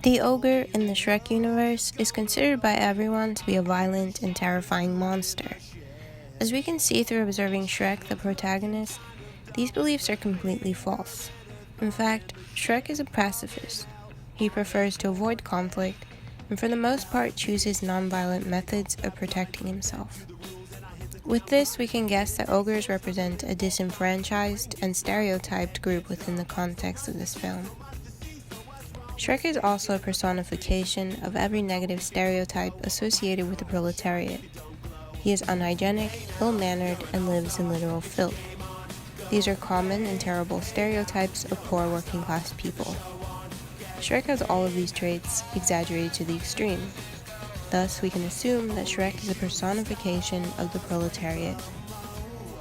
The ogre in the Shrek universe is considered by everyone to be a violent and terrifying monster. As we can see through observing Shrek, the protagonist, these beliefs are completely false. In fact, Shrek is a pacifist. He prefers to avoid conflict, and for the most part chooses non-violent methods of protecting himself. With this, we can guess that ogres represent a disenfranchised and stereotyped group within the context of this film. Shrek is also a personification of every negative stereotype associated with the proletariat. He is unhygienic, ill-mannered, and lives in literal filth. These are common and terrible stereotypes of poor working-class people. Shrek has all of these traits exaggerated to the extreme. Thus, we can assume that Shrek is a personification of the proletariat.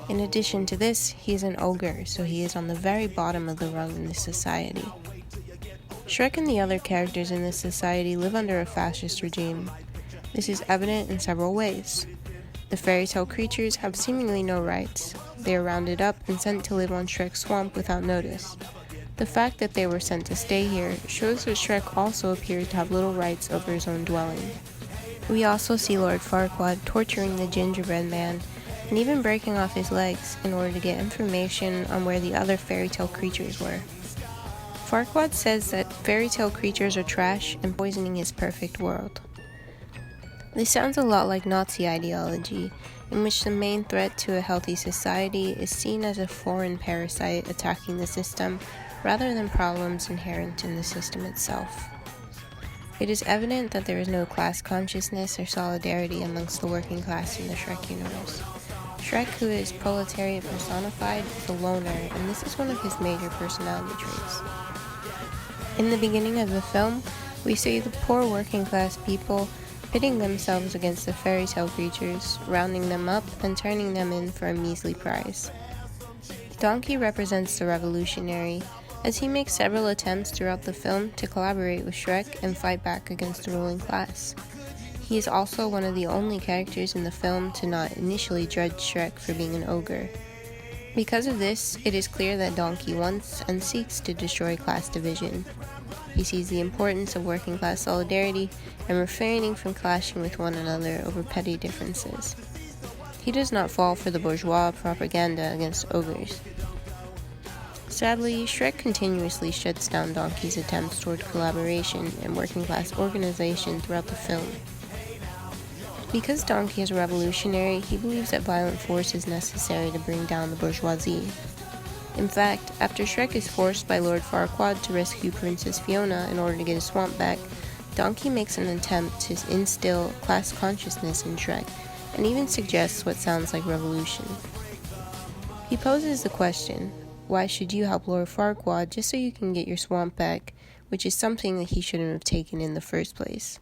In addition to this, he is an ogre, so he is on the very bottom of the rung in this society. Shrek and the other characters in this society live under a fascist regime. This is evident in several ways. The fairy tale creatures have seemingly no rights. They are rounded up and sent to live on Shrek's swamp without notice. The fact that they were sent to stay here shows that Shrek also appears to have little rights over his own dwelling. We also see Lord Farquaad torturing the gingerbread man and even breaking off his legs in order to get information on where the other fairy tale creatures were. Farquaad says that fairy tale creatures are trash and poisoning his perfect world. This sounds a lot like Nazi ideology, in which the main threat to a healthy society is seen as a foreign parasite attacking the system rather than problems inherent in the system itself. It is evident that there is no class consciousness or solidarity amongst the working class in the Shrek universe. Shrek, who is proletariat personified, is a loner, and this is one of his major personality traits. In the beginning of the film, we see the poor working class people pitting themselves against the fairy tale creatures, rounding them up and turning them in for a measly prize. Donkey represents the revolutionary, as he makes several attempts throughout the film to collaborate with Shrek and fight back against the ruling class. He is also one of the only characters in the film to not initially judge Shrek for being an ogre. Because of this, it is clear that Donkey wants and seeks to destroy class division. He sees the importance of working class solidarity and refraining from clashing with one another over petty differences. He does not fall for the bourgeois propaganda against ogres. Sadly, Shrek continuously shuts down Donkey's attempts toward collaboration and working class organization throughout the film. Because Donkey is a revolutionary, he believes that violent force is necessary to bring down the bourgeoisie. In fact, after Shrek is forced by Lord Farquaad to rescue Princess Fiona in order to get his swamp back, Donkey makes an attempt to instill class consciousness in Shrek, and even suggests what sounds like revolution. He poses the question, why should you help Lord Farquaad just so you can get your swamp back, which is something that he shouldn't have taken in the first place.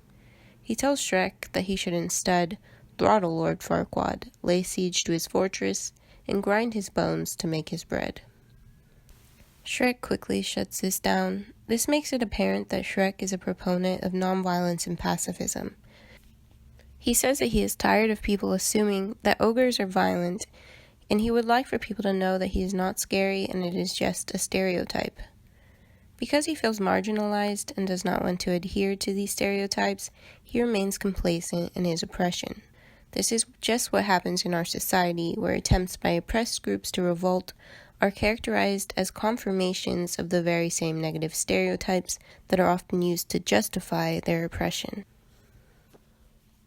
He tells Shrek that he should instead throttle Lord Farquaad, lay siege to his fortress, and grind his bones to make his bread. Shrek quickly shuts this down. This makes it apparent that Shrek is a proponent of nonviolence and pacifism. He says that he is tired of people assuming that ogres are violent, and he would like for people to know that he is not scary and it is just a stereotype. Because he feels marginalized and does not want to adhere to these stereotypes, he remains complacent in his oppression. This is just what happens in our society, where attempts by oppressed groups to revolt are characterized as confirmations of the very same negative stereotypes that are often used to justify their oppression.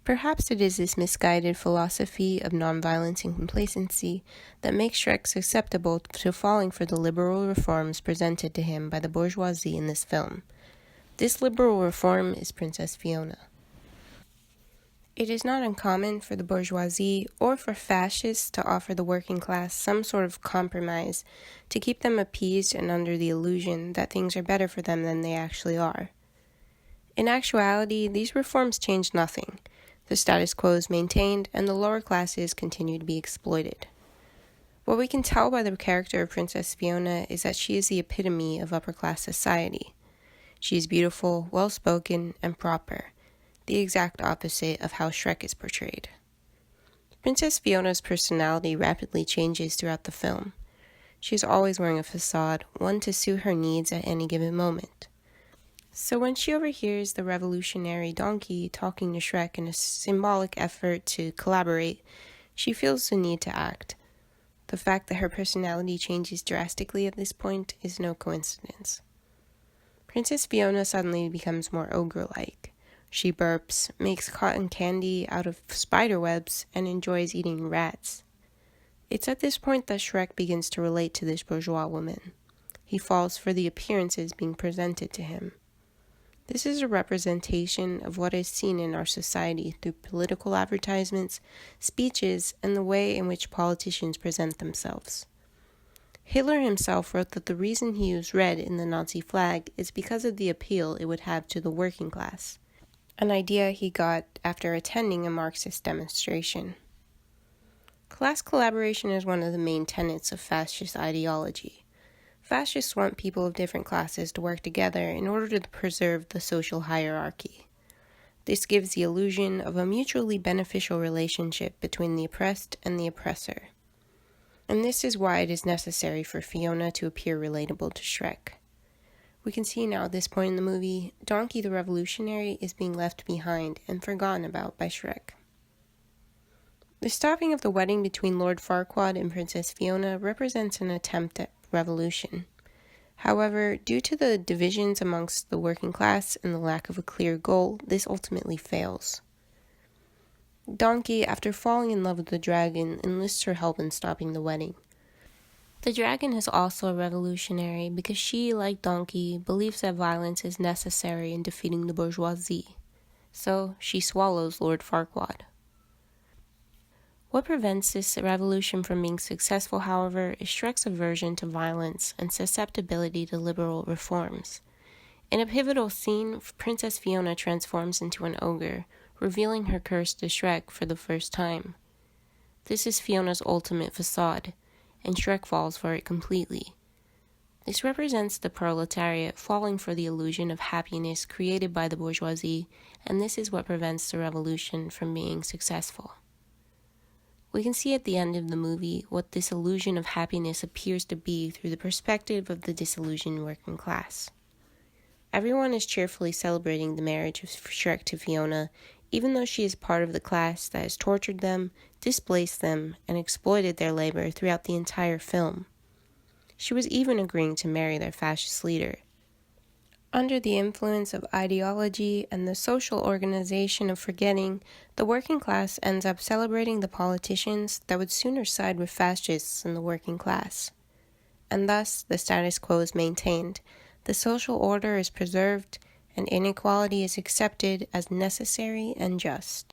Perhaps it is this misguided philosophy of nonviolence and complacency that makes Shrek susceptible to falling for the liberal reforms presented to him by the bourgeoisie in this film. This liberal reform is Princess Fiona. It is not uncommon for the bourgeoisie or for fascists to offer the working class some sort of compromise to keep them appeased and under the illusion that things are better for them than they actually are. In actuality, these reforms change nothing. The status quo is maintained, and the lower classes continue to be exploited. What we can tell by the character of Princess Fiona is that she is the epitome of upper-class society. She is beautiful, well-spoken, and proper, the exact opposite of how Shrek is portrayed. Princess Fiona's personality rapidly changes throughout the film. She is always wearing a facade, one to suit her needs at any given moment. So when she overhears the revolutionary donkey talking to Shrek in a symbolic effort to collaborate, she feels the need to act. The fact that her personality changes drastically at this point is no coincidence. Princess Fiona suddenly becomes more ogre-like. She burps, makes cotton candy out of spider webs, and enjoys eating rats. It's at this point that Shrek begins to relate to this bourgeois woman. He falls for the appearances being presented to him. This is a representation of what is seen in our society through political advertisements, speeches, and the way in which politicians present themselves. Hitler himself wrote that the reason he used red in the Nazi flag is because of the appeal it would have to the working class, an idea he got after attending a Marxist demonstration. Class collaboration is one of the main tenets of fascist ideology. Fascists want people of different classes to work together in order to preserve the social hierarchy. This gives the illusion of a mutually beneficial relationship between the oppressed and the oppressor. And this is why it is necessary for Fiona to appear relatable to Shrek. We can see now at this point in the movie, Donkey the Revolutionary is being left behind and forgotten about by Shrek. The stopping of the wedding between Lord Farquaad and Princess Fiona represents an attempt at revolution. However, due to the divisions amongst the working class and the lack of a clear goal, this ultimately fails. Donkey, after falling in love with the dragon, enlists her help in stopping the wedding. The dragon is also a revolutionary because she, like Donkey, believes that violence is necessary in defeating the bourgeoisie. So, she swallows Lord Farquaad. What prevents this revolution from being successful, however, is Shrek's aversion to violence and susceptibility to liberal reforms. In a pivotal scene, Princess Fiona transforms into an ogre, revealing her curse to Shrek for the first time. This is Fiona's ultimate facade, and Shrek falls for it completely. This represents the proletariat falling for the illusion of happiness created by the bourgeoisie, and this is what prevents the revolution from being successful. We can see at the end of the movie what this illusion of happiness appears to be through the perspective of the disillusioned working class. Everyone is cheerfully celebrating the marriage of Shrek to Fiona, even though she is part of the class that has tortured them, displaced them, and exploited their labor throughout the entire film. She was even agreeing to marry their fascist leader. Under the influence of ideology and the social organization of forgetting, the working class ends up celebrating the politicians that would sooner side with fascists than the working class. And thus, the status quo is maintained, the social order is preserved, and inequality is accepted as necessary and just.